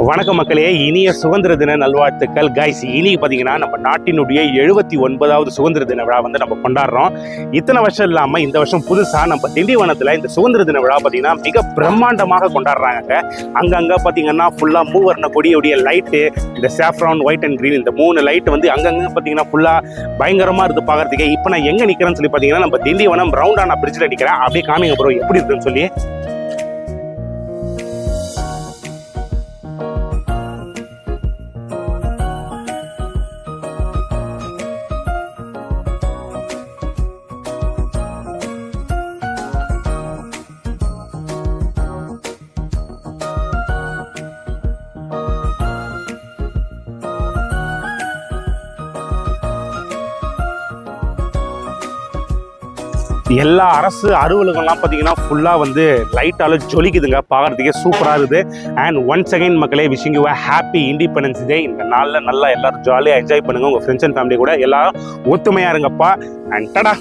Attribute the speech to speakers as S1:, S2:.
S1: வணக்க மக்களே, இனிய சுதந்திர தின நல்வாழ்த்துக்கள் கைஸ். இன்னைக்கு பார்த்தீங்கன்னா நம்ம நாட்டினுடைய 79வது சுதந்திர தின விழா வந்து நம்ம கொண்டாடுறோம். இத்தனை வருஷம் இல்லாமல் இந்த வருஷம் புதுசாக நம்ம திண்டிவனத்தில் இந்த சுதந்திர தின விழா பார்த்தீங்கன்னா மிக பிரம்மாண்டமாக கொண்டாடுறாங்க. அங்கங்கே பார்த்தீங்கன்னா ஃபுல்லாக மூவர்ண கொடியுடைய லைட்டு, இந்த சாஃப்ரான் ஒயிட் அண்ட் க்ரீன், இந்த 3 லைட்டு வந்து அங்கங்கே பார்த்தீங்கன்னா ஃபுல்லாக பயங்கரமாக இருக்குது பார்க்குறதுக்கு. இப்போ நான் எங்கே நிற்கிறேன்னு சொல்லி பார்த்தீங்கன்னா நம்ம திண்டிவனம் ரவுண்டான பிரிட்ஜில் நிற்கிறேன். அப்படியே காமிங்க ப்ரோ எப்படி இருக்குன்னு சொல்லி. எல்லா அரசு அலுவலகம்லாம் பார்த்தீங்கன்னா ஃபுல்லாக வந்து லைட்டால் ஜொலிக்குதுங்க, பார்க்குறதுக்கே சூப்பராக இருக்குது. அண்ட் ஒன்ஸ் அகைன் மக்களே, wishing you happy independence day. இந்த நாளில் நல்லா எல்லோரும் ஜாலியாக என்ஜாய் பண்ணுங்கள். உங்கள் ஃப்ரெண்ட்ஸ் அண்ட் ஃபேமிலி கூட எல்லாரும் ஒத்துமையாக இருங்கப்பா. அண்ட் டடா.